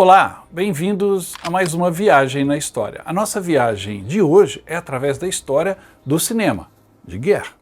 Olá, bem-vindos a mais uma viagem na história. A nossa viagem de hoje é através da história do cinema de guerra.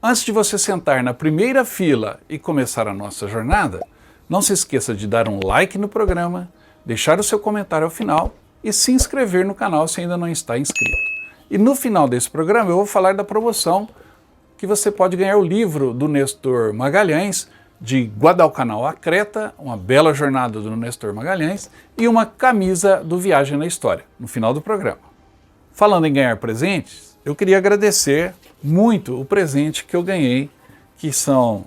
Antes de você sentar na primeira fila e começar a nossa jornada, não se esqueça de dar um like no programa, deixar o seu comentário ao final e se inscrever no canal se ainda não está inscrito. E no final desse programa eu vou falar da promoção que você pode ganhar o livro do Nestor Magalhães, de Guadalcanal a Creta, uma bela jornada do Nestor Magalhães, e uma camisa do Viagem na História, no final do programa. Falando em ganhar presentes, eu queria agradecer muito o presente que eu ganhei, que são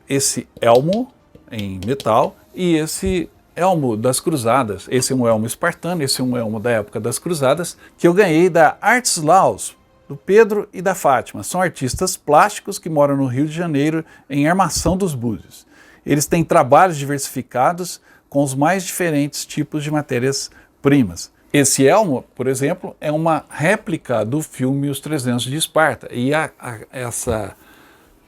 esse elmo em metal e esse elmo das Cruzadas. Esse é um elmo espartano, esse é um elmo da época das Cruzadas, que eu ganhei da Artes Laus, do Pedro e da Fátima. São artistas plásticos que moram no Rio de Janeiro, em Armação dos Búzios. Eles têm trabalhos diversificados com os mais diferentes tipos de matérias-primas. Esse elmo, por exemplo, é uma réplica do filme Os 300 de Esparta, e essa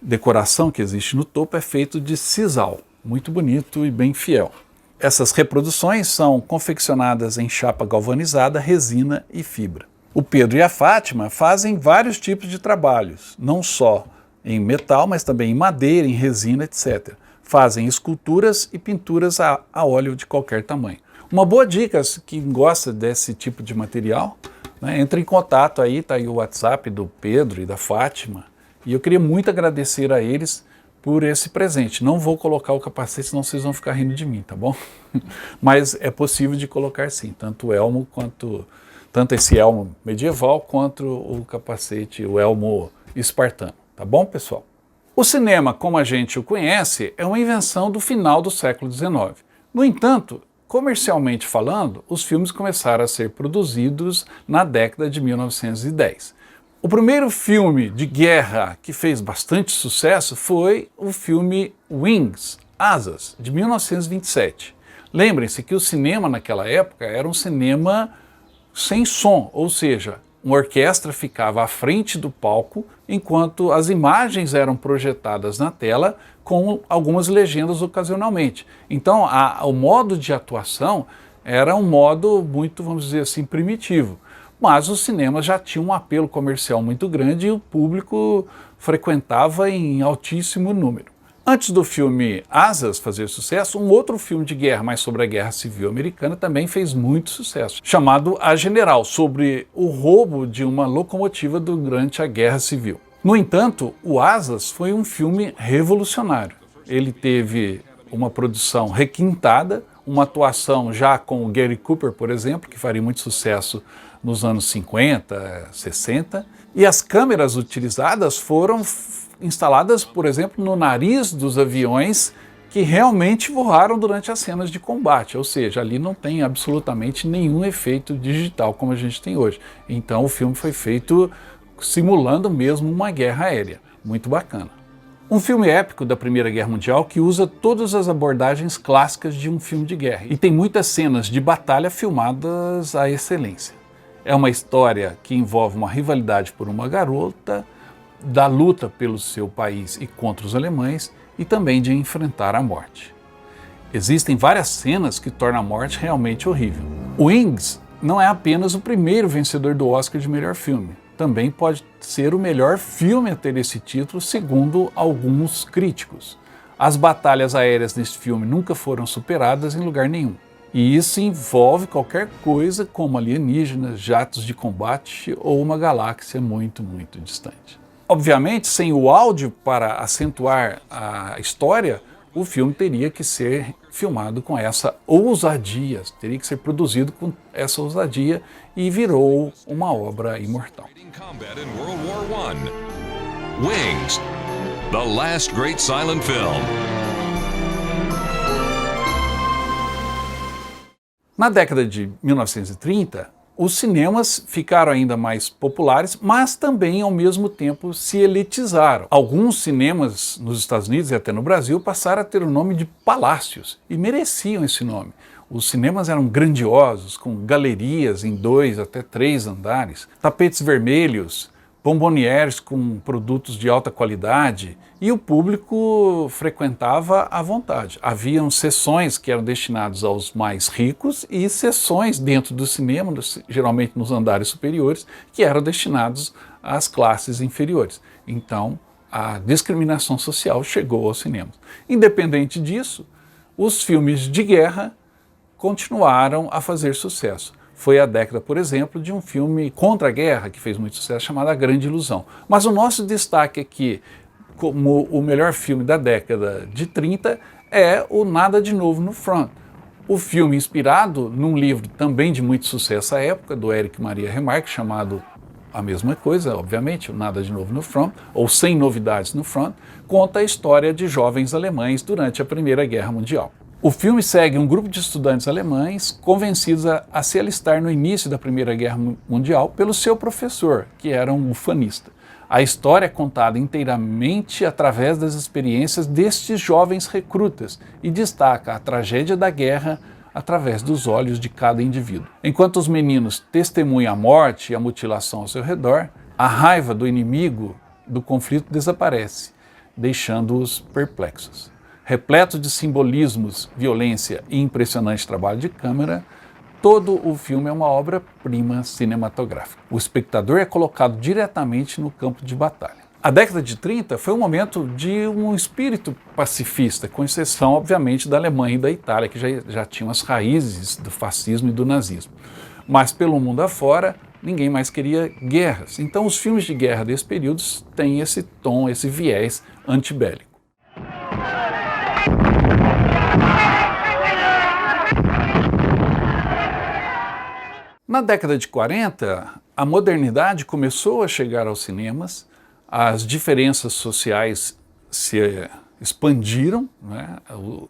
decoração que existe no topo é feita de sisal, muito bonito e bem fiel. Essas reproduções são confeccionadas em chapa galvanizada, resina e fibra. O Pedro e a Fátima fazem vários tipos de trabalhos, não só em metal, mas também em madeira, em resina, etc. Fazem esculturas e pinturas a óleo de qualquer tamanho. Uma boa dica, quem gosta desse tipo de material, né, entre em contato aí, tá aí o WhatsApp do Pedro e da Fátima, e eu queria muito agradecer a eles por esse presente. Não vou colocar o capacete, senão vocês vão ficar rindo de mim, tá bom? Mas é possível de colocar sim, tanto o elmo tanto esse elmo medieval quanto o capacete, o elmo espartano, tá bom, pessoal? O cinema, como a gente o conhece, é uma invenção do final do século XIX. No entanto, comercialmente falando, os filmes começaram a ser produzidos na década de 1910. O primeiro filme de guerra que fez bastante sucesso foi o filme Wings, Asas, de 1927. Lembrem-se que o cinema naquela época era um cinema sem som, ou seja, uma orquestra ficava à frente do palco enquanto as imagens eram projetadas na tela com algumas legendas ocasionalmente. Então o modo de atuação era um modo muito, vamos dizer assim, primitivo. Mas os cinemas já tinham um apelo comercial muito grande e o público frequentava em altíssimo número. Antes do filme Asas fazer sucesso, um outro filme de guerra, mas sobre a Guerra Civil Americana, também fez muito sucesso, chamado A General, sobre o roubo de uma locomotiva durante a Guerra Civil. No entanto, o Asas foi um filme revolucionário. Ele teve uma produção requintada, uma atuação já com o Gary Cooper, por exemplo, que faria muito sucesso nos anos 50, 60, e as câmeras utilizadas foram instaladas, por exemplo, no nariz dos aviões que realmente voaram durante as cenas de combate, ou seja, ali não tem absolutamente nenhum efeito digital como a gente tem hoje. Então o filme foi feito simulando mesmo uma guerra aérea, muito bacana. Um filme épico da Primeira Guerra Mundial que usa todas as abordagens clássicas de um filme de guerra e tem muitas cenas de batalha filmadas à excelência. É uma história que envolve uma rivalidade por uma garota, da luta pelo seu país e contra os alemães e também de enfrentar a morte. Existem várias cenas que tornam a morte realmente horrível. Wings não é apenas o primeiro vencedor do Oscar de melhor filme, também pode ser o melhor filme a ter esse título, segundo alguns críticos. As batalhas aéreas nesse filme nunca foram superadas em lugar nenhum. E isso envolve qualquer coisa como alienígenas, jatos de combate ou uma galáxia muito, muito distante. Obviamente, sem o áudio para acentuar a história, o filme teria que ser filmado com essa ousadia, teria que ser produzido com essa ousadia e virou uma obra imortal. Wings, the last great silent film. Na década de 1930, os cinemas ficaram ainda mais populares, mas também, ao mesmo tempo, se elitizaram. Alguns cinemas nos Estados Unidos e até no Brasil passaram a ter o nome de palácios, e mereciam esse nome. Os cinemas eram grandiosos, com galerias em 2 até 3 andares, tapetes vermelhos, bombonières com produtos de alta qualidade, e o público frequentava à vontade. Haviam sessões que eram destinadas aos mais ricos e sessões dentro do cinema, geralmente nos andares superiores, que eram destinados às classes inferiores. Então, a discriminação social chegou aos cinemas. Independente disso, os filmes de guerra continuaram a fazer sucesso. Foi a década, por exemplo, de um filme contra a guerra, que fez muito sucesso, chamado A Grande Ilusão. Mas o nosso destaque aqui, como o melhor filme da década de 30, é o Nada de Novo no Front. O filme inspirado num livro também de muito sucesso à época, do Erich Maria Remarque, chamado a mesma coisa, obviamente, o Nada de Novo no Front, ou Sem Novidades no Front, conta a história de jovens alemães durante a Primeira Guerra Mundial. O filme segue um grupo de estudantes alemães convencidos a se alistar no início da Primeira Guerra Mundial pelo seu professor, que era um ufanista. A história é contada inteiramente através das experiências destes jovens recrutas e destaca a tragédia da guerra através dos olhos de cada indivíduo. Enquanto os meninos testemunham a morte e a mutilação ao seu redor, a raiva do inimigo do conflito desaparece, deixando-os perplexos. Repleto de simbolismos, violência e impressionante trabalho de câmera, todo o filme é uma obra-prima cinematográfica. O espectador é colocado diretamente no campo de batalha. A década de 30 foi um momento de um espírito pacifista, com exceção, obviamente, da Alemanha e da Itália, que já tinham as raízes do fascismo e do nazismo. Mas pelo mundo afora, ninguém mais queria guerras. Então os filmes de guerra desse período têm esse tom, esse viés antibélico. Na década de 40, a modernidade começou a chegar aos cinemas, as diferenças sociais se expandiram, né?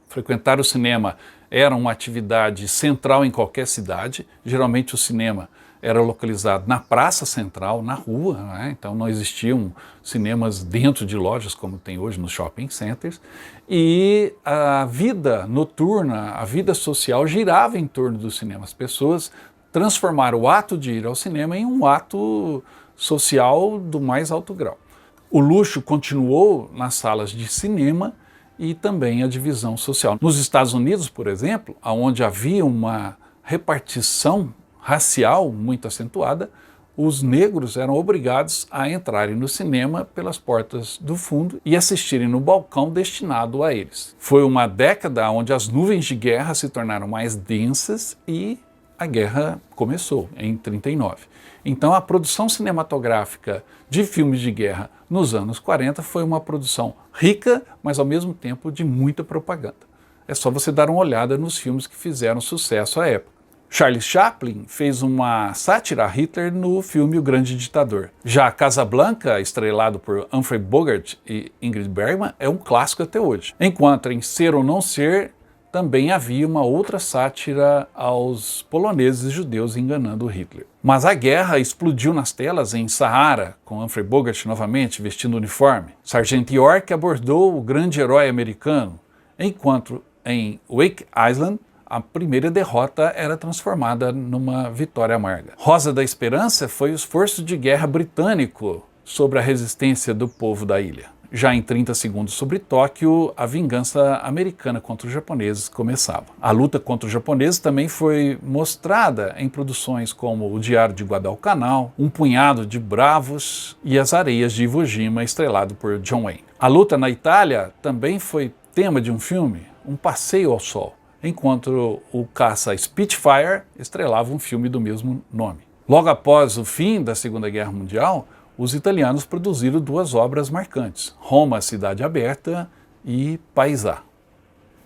Frequentar o cinema era uma atividade central em qualquer cidade. Geralmente o cinema era localizado na praça central, na rua, né? Então não existiam cinemas dentro de lojas como tem hoje nos shopping centers, e a vida noturna, a vida social girava em torno do cinema. As pessoas transformaram o ato de ir ao cinema em um ato social do mais alto grau. O luxo continuou nas salas de cinema e também a divisão social. Nos Estados Unidos, por exemplo, onde havia uma repartição racial muito acentuada, os negros eram obrigados a entrarem no cinema pelas portas do fundo e assistirem no balcão destinado a eles. Foi uma década onde as nuvens de guerra se tornaram mais densas e a guerra começou em 39. Então a produção cinematográfica de filmes de guerra nos anos 40 foi uma produção rica, mas ao mesmo tempo de muita propaganda. É só você dar uma olhada nos filmes que fizeram sucesso à época. Charles Chaplin fez uma sátira a Hitler no filme O Grande Ditador. Já Casablanca, estrelado por Humphrey Bogart e Ingrid Bergman, é um clássico até hoje. Enquanto em Ser ou Não Ser, também havia uma outra sátira aos poloneses e judeus enganando Hitler. Mas a guerra explodiu nas telas em Sahara, com Humphrey Bogart novamente vestindo uniforme. Sargent York abordou o grande herói americano, enquanto em Wake Island, a primeira derrota era transformada numa vitória amarga. Rosa da Esperança foi o esforço de guerra britânico sobre a resistência do povo da ilha. Já em 30 segundos sobre Tóquio, a vingança americana contra os japoneses começava. A luta contra os japoneses também foi mostrada em produções como O Diário de Guadalcanal, Um Punhado de Bravos e As Areias de Iwo Jima, estrelado por John Wayne. A luta na Itália também foi tema de um filme, Um Passeio ao Sol, enquanto o caça Spitfire estrelava um filme do mesmo nome. Logo após o fim da Segunda Guerra Mundial, os italianos produziram duas obras marcantes, Roma, Cidade Aberta e Paesà.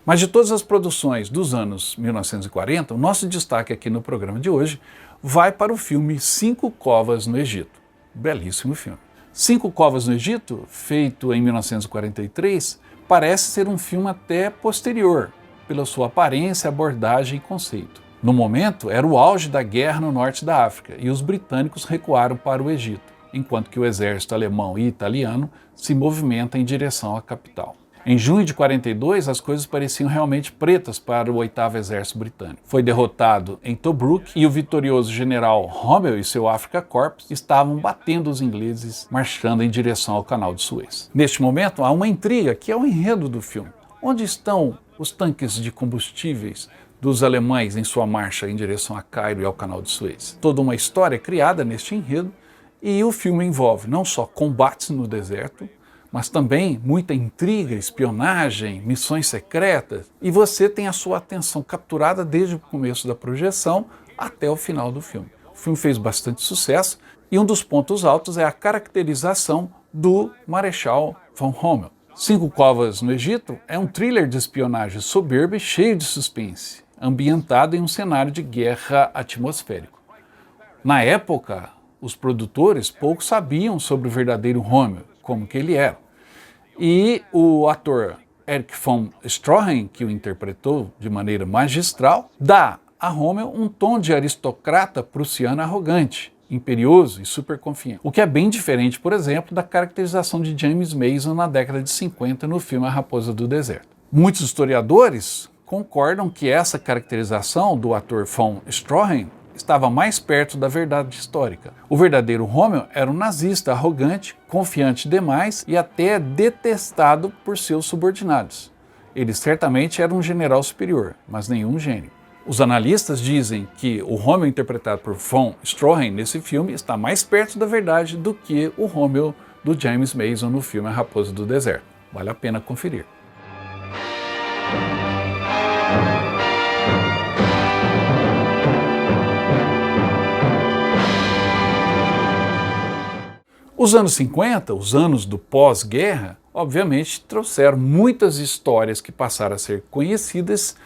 Mas de todas as produções dos anos 1940, o nosso destaque aqui no programa de hoje vai para o filme Cinco Covas no Egito. Belíssimo filme. Cinco Covas no Egito, feito em 1943, parece ser um filme até posterior, pela sua aparência, abordagem e conceito. No momento, era o auge da guerra no norte da África e os britânicos recuaram para o Egito, enquanto que o exército alemão e italiano se movimenta em direção à capital. Em junho de 42, as coisas pareciam realmente pretas para o 8º Exército Britânico. Foi derrotado em Tobruk e o vitorioso general Rommel e seu Afrika Korps estavam batendo os ingleses, marchando em direção ao Canal de Suez. Neste momento, há uma intriga que é o enredo do filme. Onde estão os tanques de combustíveis dos alemães em sua marcha em direção a Cairo e ao Canal de Suez? Toda uma história criada neste enredo, e o filme envolve não só combates no deserto, mas também muita intriga, espionagem, missões secretas, e você tem a sua atenção capturada desde o começo da projeção até o final do filme. O filme fez bastante sucesso e um dos pontos altos é a caracterização do Marechal von Rommel. Cinco Covas no Egito é um thriller de espionagem soberbo e cheio de suspense, ambientado em um cenário de guerra atmosférico. Na época, os produtores pouco sabiam sobre o verdadeiro Rommel, como que ele era. E o ator Erich von Stroheim, que o interpretou de maneira magistral, dá a Rommel um tom de aristocrata prussiano arrogante, imperioso e super confiante. O que é bem diferente, por exemplo, da caracterização de James Mason na década de 50 no filme A Raposa do Deserto. Muitos historiadores concordam que essa caracterização do ator von Stroheim estava mais perto da verdade histórica. O verdadeiro Rommel era um nazista arrogante, confiante demais e até detestado por seus subordinados. Ele certamente era um general superior, mas nenhum gênio. Os analistas dizem que o Rommel interpretado por von Stroheim nesse filme está mais perto da verdade do que o Rommel do James Mason no filme A Raposa do Deserto. Vale a pena conferir. Os anos 50, os anos do pós-guerra, obviamente trouxeram muitas histórias que passaram a ser conhecidas,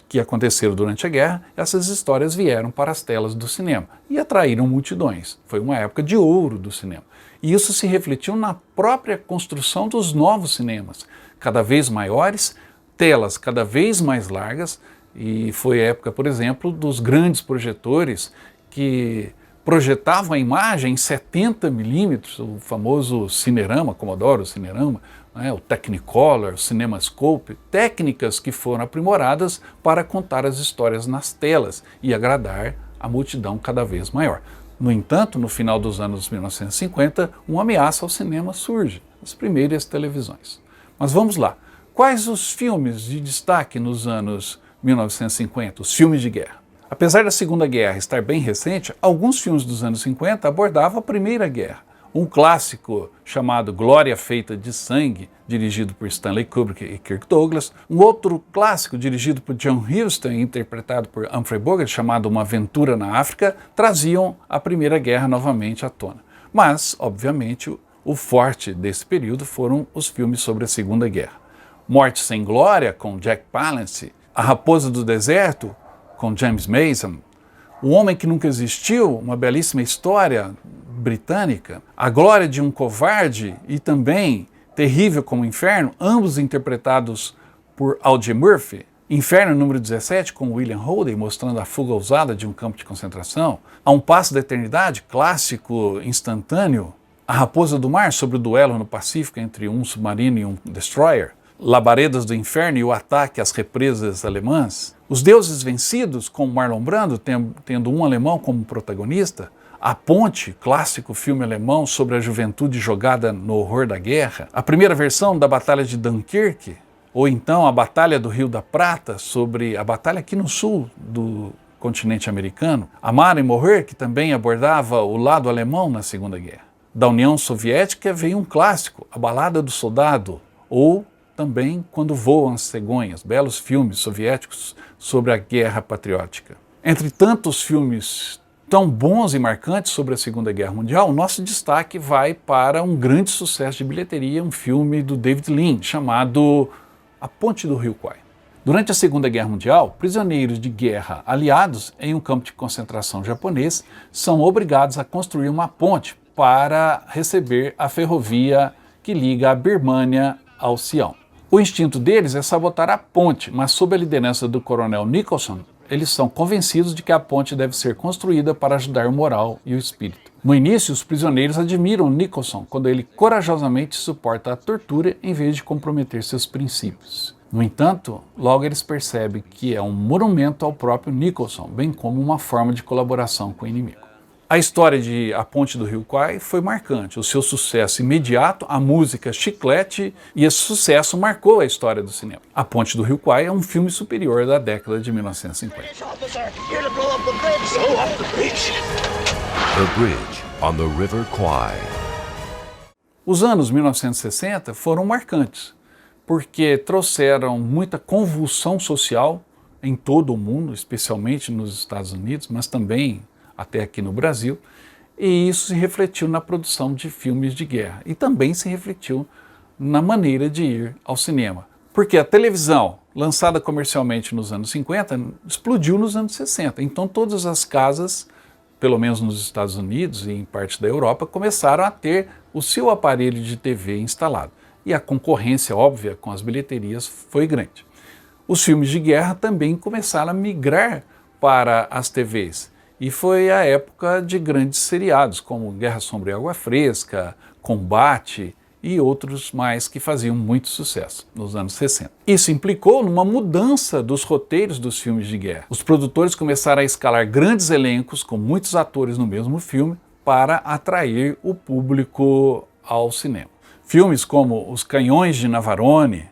que aconteceram durante a guerra. Essas histórias vieram para as telas do cinema e atraíram multidões. Foi uma época de ouro do cinema. E isso se refletiu na própria construção dos novos cinemas, cada vez maiores, telas cada vez mais largas, e foi a época, por exemplo, dos grandes projetores que projetavam a imagem em 70 milímetros, o famoso Cinerama, Commodore Cinerama, né, o Technicolor, o CinemaScope, técnicas que foram aprimoradas para contar as histórias nas telas e agradar a multidão cada vez maior. No entanto, no final dos anos 1950, uma ameaça ao cinema surge, as primeiras televisões. Mas vamos lá, quais os filmes de destaque nos anos 1950, os filmes de guerra? Apesar da Segunda Guerra estar bem recente, alguns filmes dos anos 50 abordavam a Primeira Guerra. Um clássico chamado Glória Feita de Sangue, dirigido por Stanley Kubrick e Kirk Douglas. Um outro clássico dirigido por John Huston e interpretado por Humphrey Bogart, chamado Uma Aventura na África, traziam a Primeira Guerra novamente à tona. Mas, obviamente, o forte desse período foram os filmes sobre a Segunda Guerra. Morte Sem Glória, com Jack Palance, A Raposa do Deserto, com James Mason, O Homem que Nunca Existiu, uma belíssima história britânica, A Glória de um Covarde e também Terrível como Inferno, ambos interpretados por Audie Murphy, Inferno número 17, com William Holden, mostrando a fuga ousada de um campo de concentração, A Um Passo da Eternidade, clássico instantâneo, A Raposa do Mar, sobre o duelo no Pacífico entre um submarino e um destroyer, Labaredas do Inferno e o ataque às represas alemãs, Os Deuses Vencidos, com Marlon Brando, tendo um alemão como protagonista, A Ponte, clássico filme alemão sobre a juventude jogada no horror da guerra, a primeira versão da Batalha de Dunkerque, ou então a Batalha do Rio da Prata, sobre a batalha aqui no sul do continente americano, Amar e Morrer, que também abordava o lado alemão na Segunda Guerra. Da União Soviética veio um clássico, A Balada do Soldado, ou também Quando Voam as Cegonhas, belos filmes soviéticos sobre a guerra patriótica. Entre tantos filmes tão bons e marcantes sobre a Segunda Guerra Mundial, o nosso destaque vai para um grande sucesso de bilheteria, um filme do David Lean, chamado A Ponte do Rio Kwai. Durante a Segunda Guerra Mundial, prisioneiros de guerra aliados em um campo de concentração japonês são obrigados a construir uma ponte para receber a ferrovia que liga a Birmânia ao Sião. O instinto deles é sabotar a ponte, mas sob a liderança do coronel Nicholson, eles são convencidos de que a ponte deve ser construída para ajudar o moral e o espírito. No início, os prisioneiros admiram Nicholson quando ele corajosamente suporta a tortura em vez de comprometer seus princípios. No entanto, logo eles percebem que é um monumento ao próprio Nicholson, bem como uma forma de colaboração com o inimigo. A história de A Ponte do Rio Kwai foi marcante. O seu sucesso imediato, a música Chiclete, e esse sucesso marcou a história do cinema. A Ponte do Rio Kwai é um filme superior da década de 1950. The Bridge on the River Kwai. Os anos 1960 foram marcantes, porque trouxeram muita convulsão social em todo o mundo, especialmente nos Estados Unidos, mas também até aqui no Brasil, e isso se refletiu na produção de filmes de guerra e também se refletiu na maneira de ir ao cinema. Porque a televisão, lançada comercialmente nos anos 50, explodiu nos anos 60. Então todas as casas, pelo menos nos Estados Unidos e em parte da Europa, começaram a ter o seu aparelho de TV instalado. E a concorrência óbvia com as bilheterias foi grande. Os filmes de guerra também começaram a migrar para as TVs. E foi a época de grandes seriados, como Guerra Sombria e Água Fresca, Combate e outros mais que faziam muito sucesso nos anos 60. Isso implicou numa mudança dos roteiros dos filmes de guerra. Os produtores começaram a escalar grandes elencos com muitos atores no mesmo filme para atrair o público ao cinema. Filmes como Os Canhões de Navarone,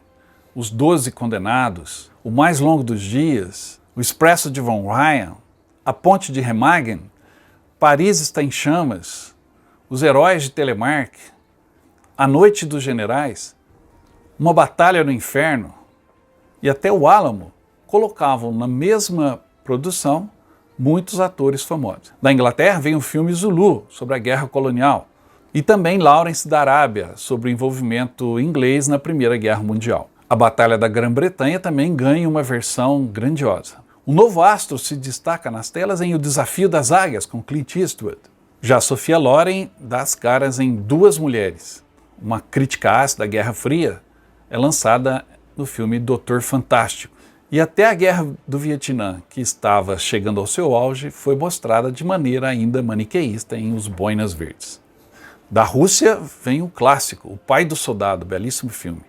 Os 12 Condenados, O Mais Longo dos Dias, O Expresso de Von Ryan, A Ponte de Remagen, Paris Está em Chamas, Os Heróis de Telemark, A Noite dos Generais, Uma Batalha no Inferno e até o Álamo colocavam na mesma produção muitos atores famosos. Da Inglaterra vem o filme Zulu, sobre a Guerra Colonial, e também Lawrence da Arábia, sobre o envolvimento inglês na Primeira Guerra Mundial. A Batalha da Grã-Bretanha também ganha uma versão grandiosa. Um novo astro se destaca nas telas em O Desafio das Águias, com Clint Eastwood. Já Sophia Loren dá as caras em Duas Mulheres. Uma crítica ácida à Guerra Fria é lançada no filme Doutor Fantástico. E até a Guerra do Vietnã, que estava chegando ao seu auge, foi mostrada de maneira ainda maniqueísta em Os Boinas Verdes. Da Rússia vem o clássico, O Pai do Soldado, belíssimo filme.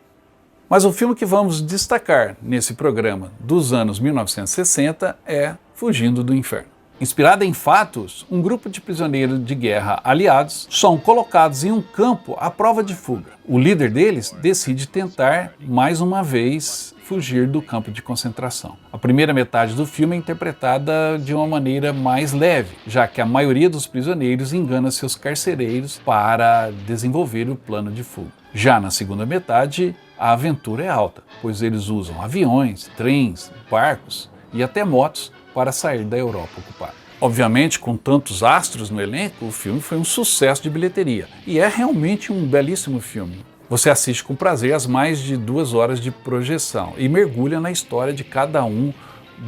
Mas o filme que vamos destacar nesse programa dos anos 1960 é Fugindo do Inferno. Inspirada em fatos, um grupo de prisioneiros de guerra aliados são colocados em um campo à prova de fuga. O líder deles decide tentar, mais uma vez, fugir do campo de concentração. A primeira metade do filme é interpretada de uma maneira mais leve, já que a maioria dos prisioneiros engana seus carcereiros para desenvolver o plano de fuga. Já na segunda metade, a aventura é alta, pois eles usam aviões, trens, barcos e até motos para sair da Europa ocupada. Obviamente, com tantos astros no elenco, o filme foi um sucesso de bilheteria. E é realmente um belíssimo filme. Você assiste com prazer as mais de 2 horas de projeção e mergulha na história de cada um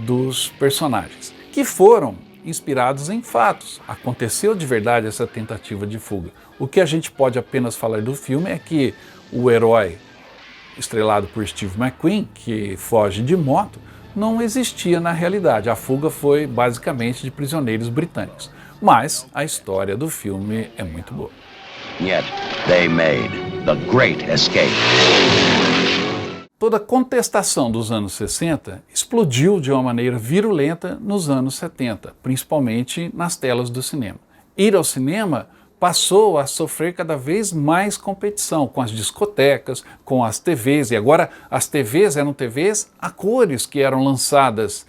dos personagens, que foram inspirados em fatos. Aconteceu de verdade essa tentativa de fuga. O que a gente pode apenas falar do filme é que o herói, estrelado por Steve McQueen, que foge de moto, não existia na realidade. A fuga foi basicamente de prisioneiros britânicos. Mas a história do filme é muito boa. Yet they made the great escape. Toda a contestação dos anos 60 explodiu de uma maneira virulenta nos anos 70, principalmente nas telas do cinema. Ir ao cinema passou a sofrer cada vez mais competição com as discotecas, com as TVs, e agora as TVs eram TVs a cores que eram lançadas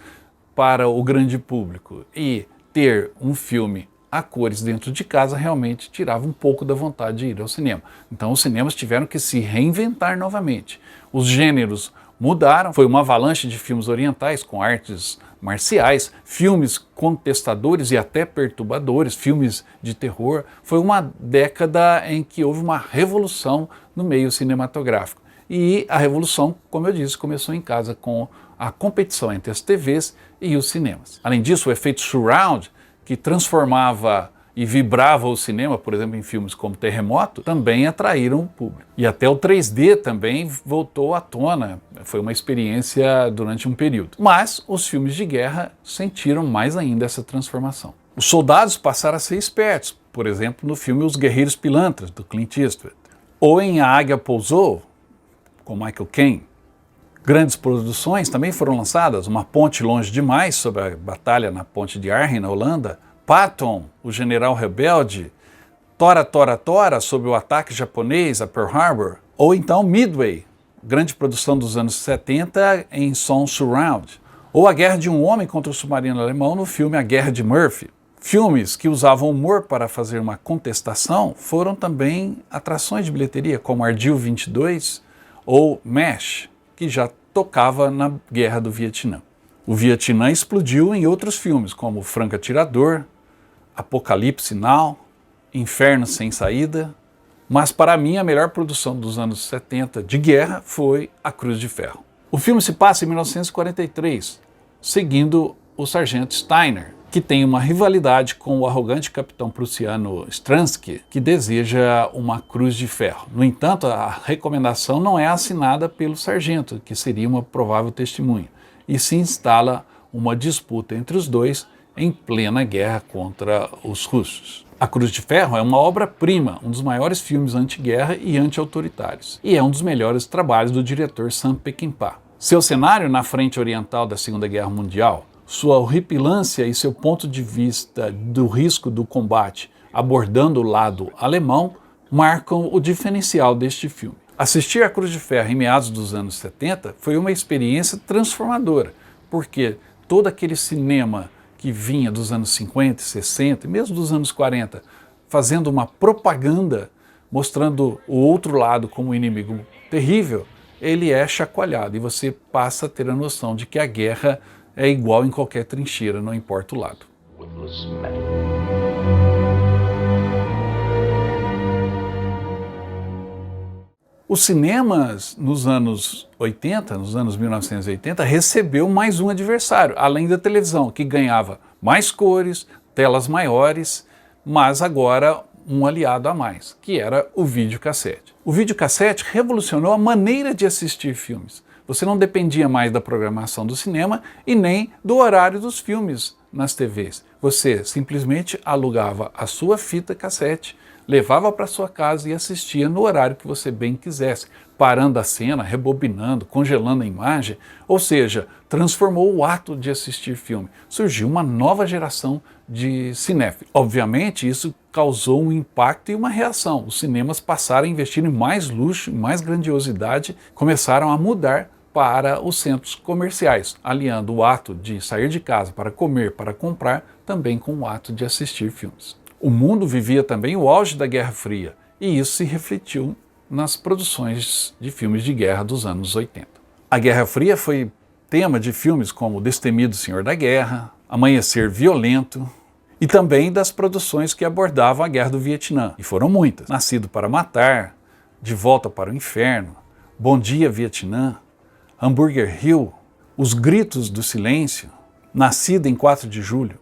para o grande público. E ter um filme a cores dentro de casa realmente tirava um pouco da vontade de ir ao cinema. Então os cinemas tiveram que se reinventar novamente. Os gêneros mudaram, foi uma avalanche de filmes orientais com artes marciais, filmes contestadores e até perturbadores, filmes de terror. Foi uma década em que houve uma revolução no meio cinematográfico. E a revolução, como eu disse, começou em casa com a competição entre as TVs e os cinemas. Além disso, o efeito surround, que transformava e vibrava o cinema, por exemplo, em filmes como Terremoto, também atraíram o público. E até o 3D também voltou à tona. Foi uma experiência durante um período. Mas os filmes de guerra sentiram mais ainda essa transformação. Os soldados passaram a ser espertos, por exemplo, no filme Os Guerreiros Pilantras, do Clint Eastwood. Ou em A Águia Pousou, com Michael Caine. Grandes produções também foram lançadas, Uma Ponte Longe Demais, sobre a batalha na Ponte de Arnhem, na Holanda, Patton, o General Rebelde, Tora Tora Tora, sobre o ataque japonês a Pearl Harbor, ou então Midway, grande produção dos anos 70 em som surround, ou A Guerra de um Homem contra o Submarino Alemão no filme A Guerra de Murphy. Filmes que usavam humor para fazer uma contestação foram também atrações de bilheteria, como Ardil 22 ou MASH, que já tocava na Guerra do Vietnã. O Vietnã explodiu em outros filmes, como Franco Atirador, Apocalipse Now, Inferno Sem Saída, mas para mim a melhor produção dos anos 70 de guerra foi A Cruz de Ferro. O filme se passa em 1943, seguindo o Sargento Steiner, que tem uma rivalidade com o arrogante capitão prussiano Stransky, que deseja uma cruz de ferro. No entanto, a recomendação não é assinada pelo sargento, que seria uma provável testemunha, e se instala uma disputa entre os dois em plena guerra contra os russos. A Cruz de Ferro é uma obra-prima, um dos maiores filmes anti-guerra e anti-autoritários, e é um dos melhores trabalhos do diretor Sam Peckinpah. Seu cenário na frente oriental da Segunda Guerra Mundial, sua horripilância e seu ponto de vista do risco do combate abordando o lado alemão marcam o diferencial deste filme. Assistir A Cruz de Ferro em meados dos anos 70 foi uma experiência transformadora, porque todo aquele cinema que vinha dos anos 50, 60 e mesmo dos anos 40, fazendo uma propaganda, mostrando o outro lado como um inimigo terrível, ele é chacoalhado e você passa a ter a noção de que a guerra é igual em qualquer trincheira, não importa o lado. Os cinemas nos anos 80, nos anos 1980, recebeu mais um adversário, além da televisão, que ganhava mais cores, telas maiores, mas agora um aliado a mais, que era o videocassete. O videocassete revolucionou a maneira de assistir filmes. Você não dependia mais da programação do cinema e nem do horário dos filmes nas TVs. Você simplesmente alugava a sua fita cassete, levava para sua casa e assistia no horário que você bem quisesse, parando a cena, rebobinando, congelando a imagem, ou seja, transformou o ato de assistir filme. Surgiu uma nova geração de cinéfilos. Obviamente, isso causou um impacto e uma reação. Os cinemas passaram a investir em mais luxo, em mais grandiosidade, começaram a mudar para os centros comerciais, aliando o ato de sair de casa para comer, para comprar, também com o ato de assistir filmes. O mundo vivia também o auge da Guerra Fria, e isso se refletiu nas produções de filmes de guerra dos anos 80. A Guerra Fria foi tema de filmes como O Destemido Senhor da Guerra, Amanhecer Violento, e também das produções que abordavam a Guerra do Vietnã, e foram muitas. Nascido para Matar, De Volta para o Inferno, Bom Dia Vietnã, Hambúrguer Hill, Os Gritos do Silêncio, Nascida em 4 de Julho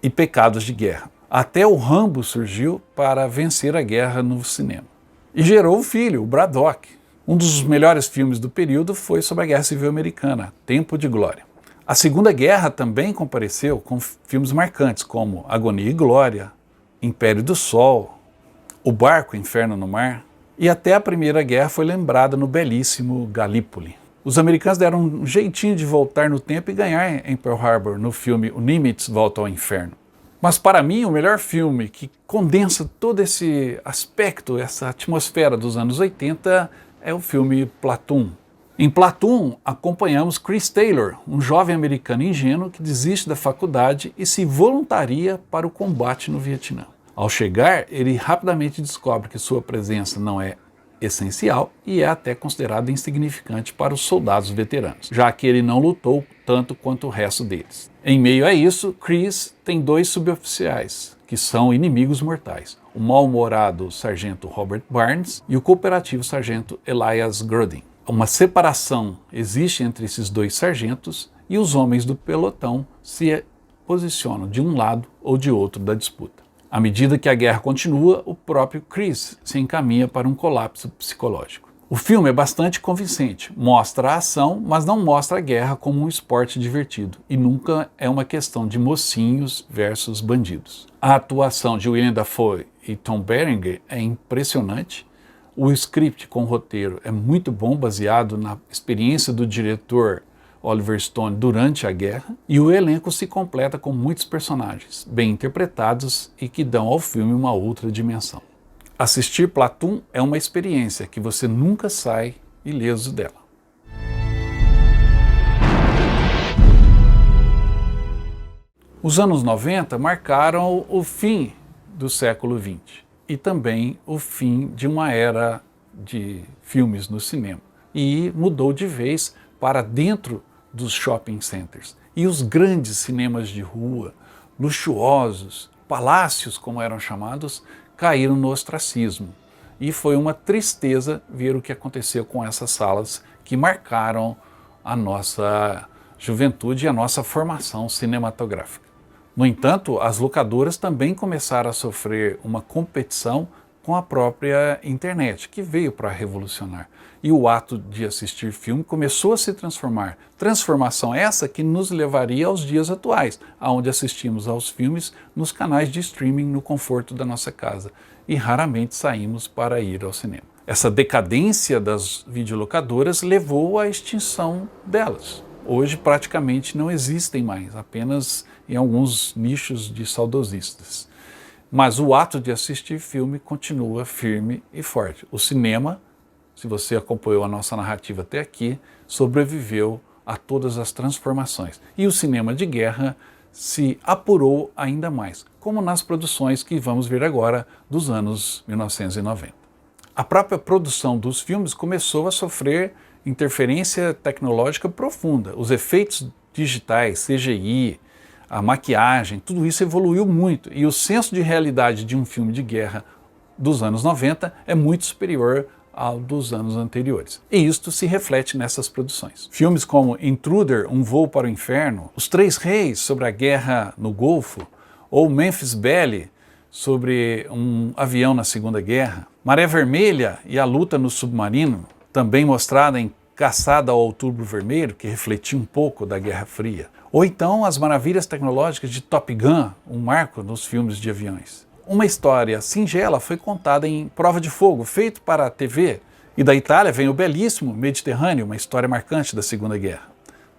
e Pecados de Guerra. Até o Rambo surgiu para vencer a guerra no cinema. E gerou um filho, o Braddock. Um dos melhores filmes do período foi sobre a Guerra Civil Americana, Tempo de Glória. A Segunda Guerra também compareceu com filmes marcantes como Agonia e Glória, Império do Sol, O Barco, Inferno no Mar, e até a Primeira Guerra foi lembrada no belíssimo Galípoli. Os americanos deram um jeitinho de voltar no tempo e ganhar em Pearl Harbor no filme O Nimitz Volta ao Inferno. Mas para mim o melhor filme que condensa todo esse aspecto, essa atmosfera dos anos 80 é o filme Platoon. Em Platoon acompanhamos Chris Taylor, um jovem americano ingênuo que desiste da faculdade e se voluntaria para o combate no Vietnã. Ao chegar, ele rapidamente descobre que sua presença não é essencial e é até considerado insignificante para os soldados veteranos, já que ele não lutou tanto quanto o resto deles. Em meio a isso, Chris tem 2 suboficiais, que são inimigos mortais, o mal-humorado sargento Robert Barnes e o cooperativo sargento Elias Grudin. Uma separação existe entre esses 2 sargentos e os homens do pelotão se posicionam de um lado ou de outro da disputa. À medida que a guerra continua, o próprio Chris se encaminha para um colapso psicológico. O filme é bastante convincente, mostra a ação, mas não mostra a guerra como um esporte divertido, e nunca é uma questão de mocinhos versus bandidos. A atuação de Willem Dafoe e Tom Berenger é impressionante. O script com o roteiro é muito bom, baseado na experiência do diretor Oliver Stone durante a guerra, e o elenco se completa com muitos personagens bem interpretados e que dão ao filme uma outra dimensão. Assistir Platoon é uma experiência que você nunca sai ileso dela. Os anos 90 marcaram o fim do século XX e também o fim de uma era de filmes no cinema, e mudou de vez para dentro dos shopping centers. E os grandes cinemas de rua, luxuosos, palácios como eram chamados, caíram no ostracismo. E foi uma tristeza ver o que aconteceu com essas salas que marcaram a nossa juventude e a nossa formação cinematográfica. No entanto, as locadoras também começaram a sofrer uma competição com a própria internet, que veio para revolucionar. E o ato de assistir filme começou a se transformar. Transformação essa que nos levaria aos dias atuais, onde assistimos aos filmes nos canais de streaming no conforto da nossa casa e raramente saímos para ir ao cinema. Essa decadência das videolocadoras levou à extinção delas. Hoje praticamente não existem mais, apenas em alguns nichos de saudosistas. Mas o ato de assistir filme continua firme e forte. O cinema, se você acompanhou a nossa narrativa até aqui, sobreviveu a todas as transformações. E o cinema de guerra se apurou ainda mais, como nas produções que vamos ver agora dos anos 1990. A própria produção dos filmes começou a sofrer interferência tecnológica profunda. Os efeitos digitais, CGI, a maquiagem, tudo isso evoluiu muito, e o senso de realidade de um filme de guerra dos anos 90 é muito superior ao dos anos anteriores. E isto se reflete nessas produções. Filmes como Intruder, Um Voo para o Inferno, Os Três Reis, sobre a guerra no Golfo, ou Memphis Belly, sobre um avião na Segunda Guerra, Maré Vermelha e a luta no submarino, também mostrada em Caçada ao Outubro Vermelho, que refletia um pouco da Guerra Fria. Ou então as maravilhas tecnológicas de Top Gun, um marco nos filmes de aviões. Uma história singela foi contada em Prova de Fogo, feito para a TV. E da Itália vem o belíssimo Mediterrâneo, uma história marcante da Segunda Guerra.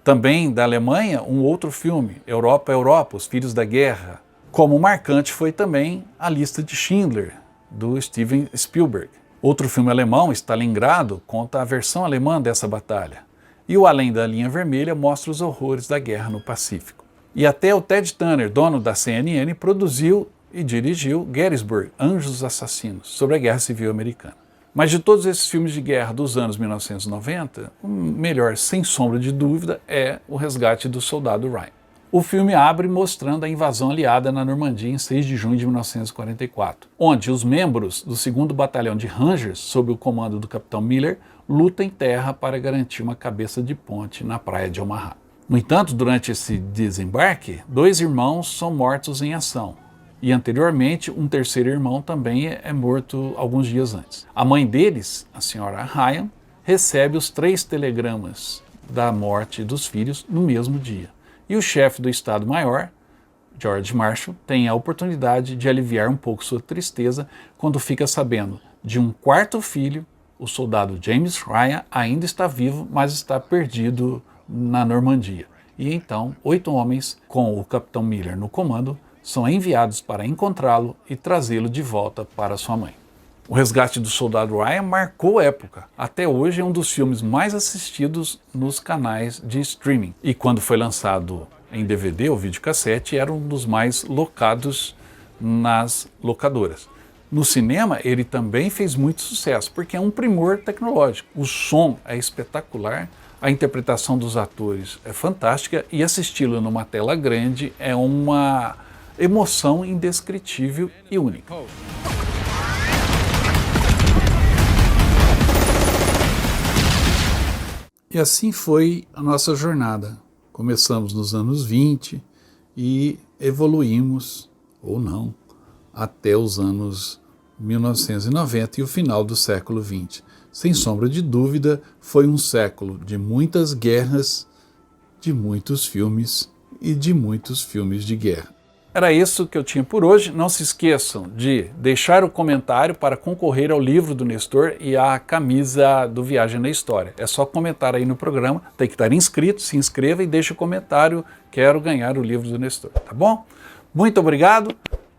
Também da Alemanha, um outro filme, Europa, Europa, Os Filhos da Guerra. Como marcante foi também A Lista de Schindler, do Steven Spielberg. Outro filme alemão, Stalingrado, conta a versão alemã dessa batalha. E o Além da Linha Vermelha mostra os horrores da guerra no Pacífico. E até o Ted Turner, dono da CNN, produziu e dirigiu Gettysburg, Anjos Assassinos, sobre a Guerra Civil Americana. Mas de todos esses filmes de guerra dos anos 1990, o melhor, sem sombra de dúvida, é O Resgate do Soldado Ryan. O filme abre mostrando a invasão aliada na Normandia em 6 de junho de 1944, onde os membros do 2º Batalhão de Rangers, sob o comando do Capitão Miller, lutam em terra para garantir uma cabeça de ponte na praia de Omaha. No entanto, durante esse desembarque, 2 irmãos são mortos em ação, e anteriormente um terceiro irmão também é morto alguns dias antes. A mãe deles, a senhora Ryan, recebe os 3 telegramas da morte dos filhos no mesmo dia. E o chefe do Estado-Maior, George Marshall, tem a oportunidade de aliviar um pouco sua tristeza quando fica sabendo de um 4º filho, o soldado James Ryan, ainda está vivo, mas está perdido na Normandia. E então, 8 homens, com o Capitão Miller no comando, são enviados para encontrá-lo e trazê-lo de volta para sua mãe. O Resgate do Soldado Ryan marcou época. Até hoje é um dos filmes mais assistidos nos canais de streaming. E quando foi lançado em DVD ou videocassete, era um dos mais locados nas locadoras. No cinema, ele também fez muito sucesso, porque é um primor tecnológico. O som é espetacular, a interpretação dos atores é fantástica e assisti-lo numa tela grande é uma emoção indescritível e única. E assim foi a nossa jornada. Começamos nos anos 20 e evoluímos, ou não, até os anos 1990 e o final do século XX. Sem sombra de dúvida, foi um século de muitas guerras, de muitos filmes e de muitos filmes de guerra. Era isso que eu tinha por hoje. Não se esqueçam de deixar o comentário para concorrer ao livro do Nestor e à camisa do Viagem na História. É só comentar aí no programa, tem que estar inscrito, se inscreva e deixe o comentário, quero ganhar o livro do Nestor, tá bom? Muito obrigado,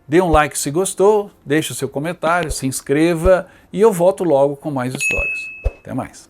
dê um like se gostou, deixe o seu comentário, se inscreva e eu volto logo com mais histórias. Até mais.